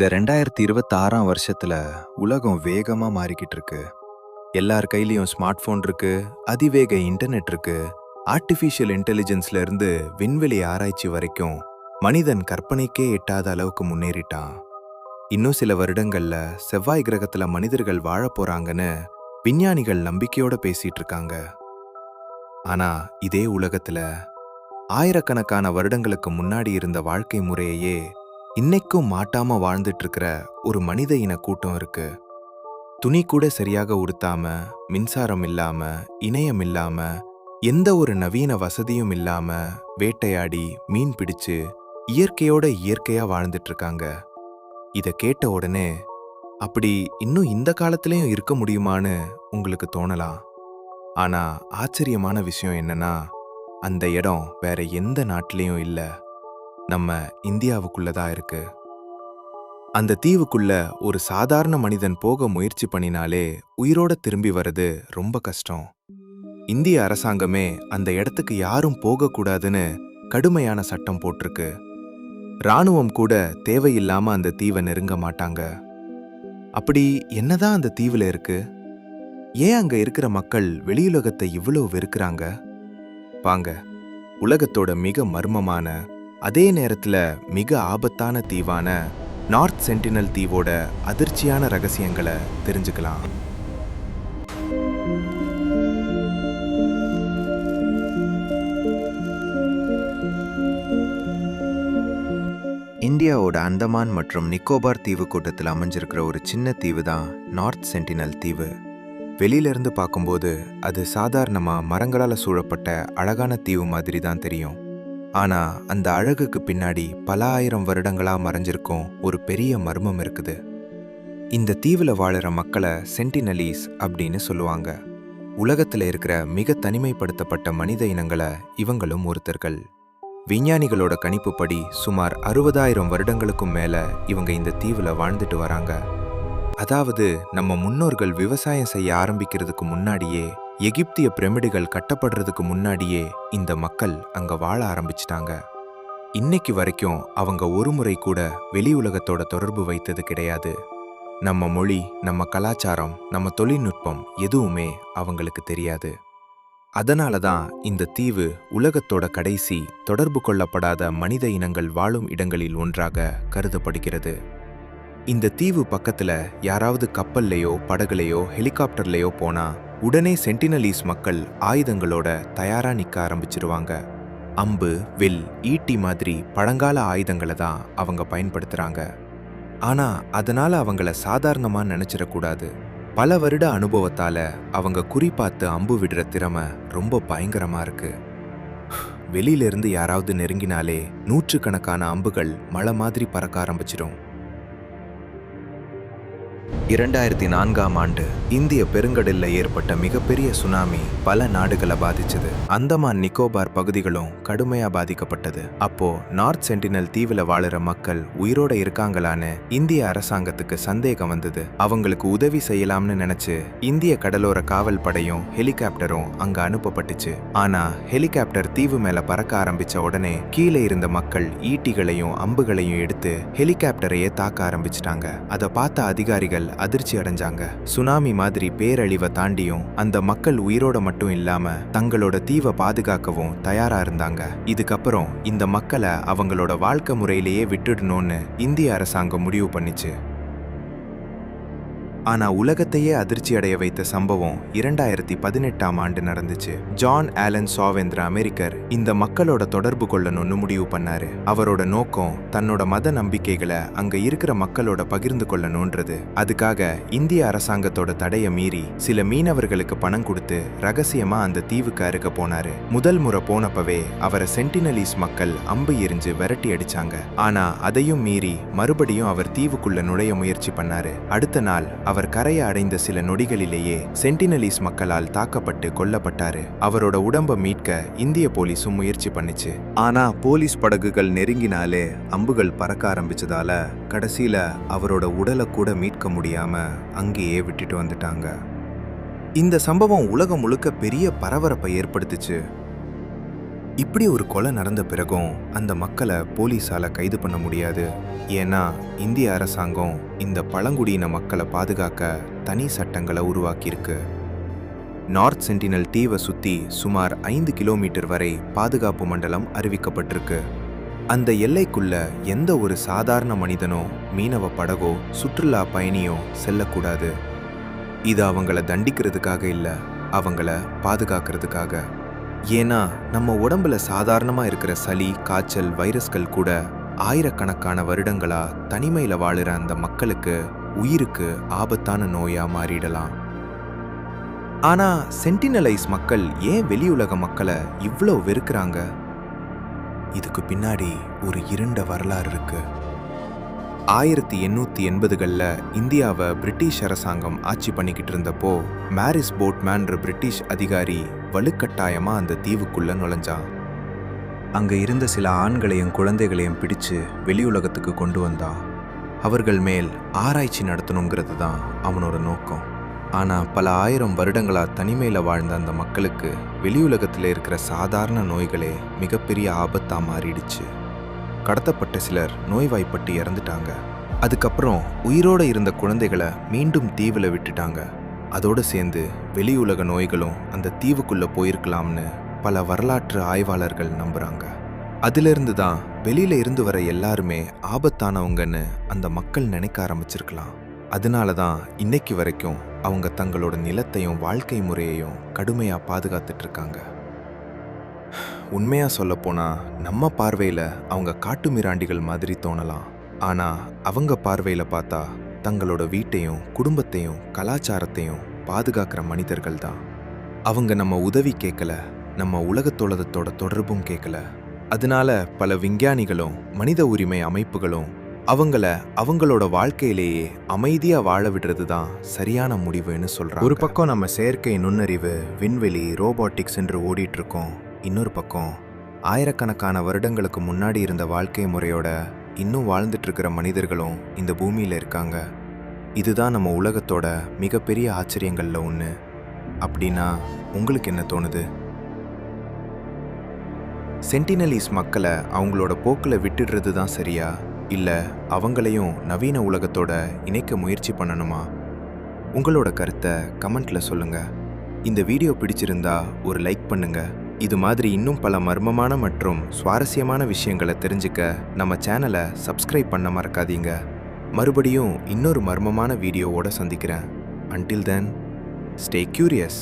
இந்த 2026ஆம் வருஷத்துல உலகம் வேகமா மாறிக்கிட்டு இருக்கு. எல்லார் கையிலயும் ஸ்மார்ட் போன் இருக்கு, அதிவேக இன்டர்நெட் இருக்கு. ஆர்டிஃபிஷியல் இன்டெலிஜென்ஸ்ல இருந்து விண்வெளி ஆராய்ச்சி வரைக்கும் மனிதன் கற்பனைக்கே எட்டாத அளவுக்கு முன்னேறிட்டான். இன்னும் சில வருடங்கள்ல செவ்வாய் கிரகத்துல மனிதர்கள் வாழப் போறாங்கன்னு விஞ்ஞானிகள் நம்பிக்கையோட பேசிட்டு இருக்காங்க. ஆனா இதே உலகத்துல ஆயிரக்கணக்கான வருடங்களுக்கு முன்னாடி இருந்த வாழ்க்கை முறையையே இன்னைக்கும் மாட்டாம வாழ்ந்துட்டு இருக்கிற ஒரு மனித இன கூட்டம் இருக்கு. துணி கூட சரியாக உடுத்தாம, மின்சாரம் இல்லாம, இணையம் இல்லாம, எந்த ஒரு நவீன வசதியும் இல்லாம வேட்டையாடி மீன் பிடிச்சு இயற்கையோட இயற்கையா வாழ்ந்துட்டு இருக்காங்க. இத கேட்ட உடனே அப்படி இன்னும் இந்த காலத்திலயும் இருக்க முடியுமான்னு உங்களுக்கு தோணலாம். ஆனா ஆச்சரியமான விஷயம் என்னன்னா, அந்த இடம் வேற எந்த நாட்டிலையும் இல்ல, நம்ம இந்தியாவுக்குள்ளதான் இருக்கு. அந்த தீவுக்குள்ள ஒரு சாதாரண மனிதன் போக முயற்சி பண்ணினாலே உயிரோட திரும்பி வர்றது ரொம்ப கஷ்டம். இந்திய அரசாங்கமே அந்த இடத்துக்கு யாரும் போகக்கூடாதுன்னு கடுமையான சட்டம் போட்டிருக்கு. ராணுவம் கூட தேவையில்லாம அந்த தீவை நெருங்க மாட்டாங்க. அப்படி என்னதான் அந்த தீவுல இருக்கு? ஏன் அங்க இருக்கிற மக்கள் வெளியுலகத்தை இவ்வளவு வெறுக்கிறாங்க? வாங்க, உலகத்தோட மிக மர்மமான, அதே நேரத்துல மிக ஆபத்தான தீவான நார்த் சென்டினல் தீவோட அதிர்ச்சியான ரகசியங்களை தெரிஞ்சுக்கலாம். இந்தியாவோட அந்தமான் மற்றும் நிக்கோபார் தீவு கூட்டத்தில் அமைஞ்சிருக்கிற ஒரு சின்ன தீவு தான் நார்த் சென்டினல் தீவு. வெளியிலிருந்து பார்க்கும்போது அது சாதாரணமா மரங்களால சூழப்பட்ட அழகான தீவு மாதிரி தான் தெரியும். ஆனா அந்த அழகுக்கு பின்னாடி பல ஆயிரம் வருடங்களா மறைஞ்சிருக்கும் ஒரு பெரிய மர்மம் இருக்குது. இந்த தீவுல வாழுற மக்களை சென்டினலீஸ் அப்படின்னு சொல்லுவாங்க. உலகத்துல இருக்கிற மிக தனிமைப்படுத்தப்பட்ட மனித இனங்களை இவங்களும் ஒருத்தர்கள். விஞ்ஞானிகளோட கணிப்புப்படி சுமார் 60,000 வருடங்களுக்கும் மேல இவங்க இந்த தீவுல வாழ்ந்துட்டு வராங்க. அதாவது நம்ம முன்னோர்கள் விவசாயம் செய்ய ஆரம்பிக்கிறதுக்கு முன்னாடியே, எகிப்திய பிரமிடுகள் கட்டப்படுறதுக்கு முன்னாடியே இந்த மக்கள் அங்க வாழ ஆரம்பிச்சிட்டாங்க. இன்னைக்கு வரைக்கும் அவங்க ஒரு முறை கூட வெளி உலகத்தோட தொடர்பு வைத்தது கிடையாது. நம்ம மொழி, நம்ம கலாச்சாரம், நம்ம தொழில்நுட்பம் எதுவுமே அவங்களுக்கு தெரியாது. அதனால தான் இந்த தீவு உலகத்தோட கடைசி தொடர்பு கொள்ளப்படாத மனித இனங்கள் வாழும் இடங்களில் ஒன்றாக கருதப்படுகிறது. இந்த தீவு பக்கத்துல யாராவது கப்பல்லையோ படகுலையோ ஹெலிகாப்டர்லையோ போனா உடனே சென்டினலீஸ் மக்கள் ஆயுதங்களோட தயாரா நிக்க ஆரம்பிச்சிருவாங்க. அம்பு, வில், ஈட்டி மாதிரி பழங்கால ஆயுதங்களை தான் அவங்க பயன்படுத்துறாங்க. ஆனா அதனால அவங்கள சாதாரணமா நினைச்சிடக்கூடாது. பல வருட அனுபவத்தால அவங்க குறிப்பாத்து அம்பு விடுற திறமை ரொம்ப பயங்கரமா இருக்கு. வெளியிலிருந்து யாராவது நெருங்கினாலே நூற்றுக்கணக்கான அம்புகள் மழை மாதிரி பறக்க ஆரம்பிச்சிடும். 2004ஆம் ஆண்டு இந்திய பெருங்கடல்ல ஏற்பட்ட மிகப்பெரிய சுனாமி பல நாடுகளை பாதிச்சது. அந்தமான் நிக்கோபார் பகுதிகளும் கடுமையா பாதிக்கப்பட்டது. அப்போ நார்த் சென்டினல் தீவுல வாழுற மக்கள் உயிரோட இருக்காங்களான்னு இந்திய அரசாங்கத்துக்கு சந்தேகம் வந்தது. அவங்களுக்கு உதவி செய்யலாம்னு நினைச்சு இந்திய கடலோர காவல் படையும் ஹெலிகாப்டரும் அங்க அனுப்பப்பட்டுச்சு. ஆனா ஹெலிகாப்டர் தீவு மேல பறக்க ஆரம்பிச்ச உடனே கீழே இருந்த மக்கள் ஈட்டிகளையும் அம்புகளையும் எடுத்து ஹெலிகாப்டரையே தாக்க ஆரம்பிச்சிட்டாங்க. அதை பார்த்த அதிகாரிகள் அதிர்ச்சி அடைஞ்சாங்க. சுனாமி மாதிரி பேரழிவை தாண்டியும் அந்த மக்கள் உயிரோட மட்டும் இல்லாம தங்களோட தீவை பாதுகாக்கவும் தயாரா இருந்தாங்க. இதுக்கப்புறம் இந்த மக்களை அவங்களோட வாழ்க்கை முறையிலேயே விட்டுடணும்னு இந்திய அரசாங்கம் முடிவு பண்ணிச்சு. ஆனா உலகத்தையே அதிர்ச்சி அடைய வைத்த சம்பவம் 2018ஆம் ஆண்டு நடந்துச்சு. ஜான் ஆலன் சாவ் என்ற அமெரிக்கர் இந்த மக்களோட தொடர்பு கொள்ளணும்னு முடிவு பண்ணாரு. அவரோட நோக்கம் தன்னோட மத நம்பிக்கைகளை அங்க இருக்கிற மக்களோட பகிர்ந்து கொள்ளணும்ன்றது. அதுக்காக இந்திய அரசாங்கத்தோட தடையை மீறி சில மீனவர்களுக்கு பணம் கொடுத்து ரகசியமா அந்த தீவுக்கு அருக போனாரு. முதல் முறை போனப்பவே அவரை சென்டினலீஸ் மக்கள் அம்பு எரிஞ்சு விரட்டி அடிச்சாங்க. ஆனா அதையும் மீறி மறுபடியும் அவர் தீவுக்குள்ள நுழைய முயற்சி பண்ணாரு. அடுத்த நாள் அவர் கரையை அடைந்த சில நொடிகளிலேயே சென்டினலீஸ் மக்களால் தாக்கப்பட்டு கொல்லப்பட்டாரு. அவரோட உடம்ப மீட்க இந்திய போலீஸும் முயற்சி பண்ணுச்சு. ஆனா போலீஸ் படகுகள் நெருங்கினாலே அம்புகள் பறக்க ஆரம்பிச்சதால கடைசியில அவரோட உடலை கூட மீட்க முடியாம அங்கேயே விட்டுட்டு வந்துட்டாங்க. இந்த சம்பவம் உலகம் முழுக்க பெரிய பரபரப்பை ஏற்படுத்துச்சு. இப்படி ஒரு கொலை நடந்த பிறகும் அந்த மக்களை போலீஸால கைது பண்ண முடியாது. ஏன்னா இந்திய அரசாங்கம் இந்த பழங்குடியின மக்களை பாதுகாக்க தனி சட்டங்களை உருவாக்கியிருக்கு. நார்த் சென்டினல் தீவை சுத்தி சுமார் 5 கிலோமீட்டர் வரை பாதுகாப்பு மண்டலம் அறிவிக்கப்பட்டிருக்கு. அந்த எல்லைக்குள்ள எந்த ஒரு சாதாரண மனிதனோ மீனவ படகோ சுற்றுலா பயணியோ செல்லக்கூடாது. இது அவங்கள தண்டிக்கிறதுக்காக இல்ல, அவங்கள பாதுகாக்கிறதுக்காக. ஏன்னா நம்ம உடம்புல சாதாரணமா இருக்கிற சளி, காய்ச்சல், வைரஸ்கள் கூட ஆயிரக்கணக்கான வருடங்களா தனிமையில வாழுற அந்த மக்களுக்கு உயிருக்கு ஆபத்தான நோயா மாறிடலாம். ஆனா சென்டினலைஸ் மக்கள் ஏன் வெளியுலக மக்களை இவ்ளோ வெறுக்கிறாங்க? இதுக்கு பின்னாடி ஒரு இருண்ட வரலாறு இருக்கு. 1880களில் இந்தியாவை பிரிட்டிஷ் அரசாங்கம் ஆட்சி பண்ணிக்கிட்டு இருந்தப்போ மாரிஸ் போட்மேன்ற பிரிட்டிஷ் அதிகாரி வலுக்கட்டாயமா அந்த தீவுக்குள்ள நுழைஞ்சான். அங்க இருந்த சில ஆண்களையும் குழந்தைகளையும் பிடிச்சு வெளியுலகத்துக்கு கொண்டு வந்தான். அவர்கள் மேல் ஆராய்ச்சி நடத்தணுங்கிறது தான் அவனோட நோக்கம். ஆனா பல ஆயிரம் வருடங்களா தனிமையில வாழ்ந்த அந்த மக்களுக்கு வெளியுலகத்தில் இருக்கிற சாதாரண நோய்களே மிகப்பெரிய ஆபத்தா மாறிடுச்சு. கடத்தப்பட்ட சிலர் நோய்வாய்ப்பட்டு இறந்துட்டாங்க. அதுக்கப்புறம் உயிரோட இருந்த குழந்தைகளை மீண்டும் தீவுல விட்டுட்டாங்க. அதோடு சேர்ந்து வெளியுலக நோய்களும் அந்த தீவுக்குள்ள போயிருக்கலாம்னு பல வரலாற்று ஆய்வாளர்கள் நம்புறாங்க. அதிலிருந்து தான் வெளியில இருந்து வர எல்லாருமே ஆபத்தானவங்கன்னு அந்த மக்கள் நினைக்க ஆரம்பிச்சிருக்கலாம். அதனால தான் இன்னைக்கு வரைக்கும் அவங்க தங்களோட நிலத்தையும் வாழ்க்கை முறையையும் கடுமையா பாதுகாத்துட்டு இருக்காங்க. உண்மையா சொல்லப்போனா நம்ம பார்வையில அவங்க காட்டு மிராண்டிகள் மாதிரி தோணலாம். ஆனா அவங்க பார்வையில பார்த்தா தங்களோட வீட்டையும் குடும்பத்தையும் கலாச்சாரத்தையும் பாதுகாக்கிற மனிதர்கள் தான். அவங்க நம்ம உதவி கேட்கல, நம்ம உலகத்தோட தொடர்பும் கேட்கல. அதனால பல விஞ்ஞானிகளும் மனித உரிமை அமைப்புகளும் அவங்கள அவங்களோட வாழ்க்கையிலேயே அமைதியா வாழ விடுறது தான் சரியான முடிவுன்னு சொல்றாங்க. ஒரு பக்கம் நம்ம செயற்கை நுண்ணறிவு, விண்வெளி, ரோபோட்டிக்ஸ் என்று ஓடிட்டு இருக்கோம். இன்னொரு பக்கம் ஆயிரக்கணக்கான வருடங்களுக்கு முன்னாடி இருந்த வாழ்க்கை முறையோட இன்னும் வாழ்ந்துட்டு இருக்கிற மனிதர்களும் இந்த பூமியில இருக்காங்க. இதுதான் நம்ம உலகத்தோட மிகப்பெரிய ஆச்சரியங்கள்ல ஒன்று. அப்படின்னா உங்களுக்கு என்ன தோணுது? சென்டினலீஸ் மக்களை அவங்களோட போக்கில் விட்டுடுறது தான் சரியா, இல்லை அவங்களையும் நவீன உலகத்தோட இணைக்க முயற்சி பண்ணணுமா? உங்களோட கருத்தை கமெண்ட்ல சொல்லுங்க. இந்த வீடியோ பிடிச்சிருந்தா ஒரு லைக் பண்ணுங்க. இது மாதிரி இன்னும் பல மர்மமான மற்றும் சுவாரஸ்யமான விஷயங்களை தெரிஞ்சுக்க நம்ம சேனலை சப்ஸ்கிரைப் பண்ண மறக்காதீங்க. மறுபடியும் இன்னொரு மர்மமான வீடியோவோட சந்திக்கிறேன். Until then, stay curious.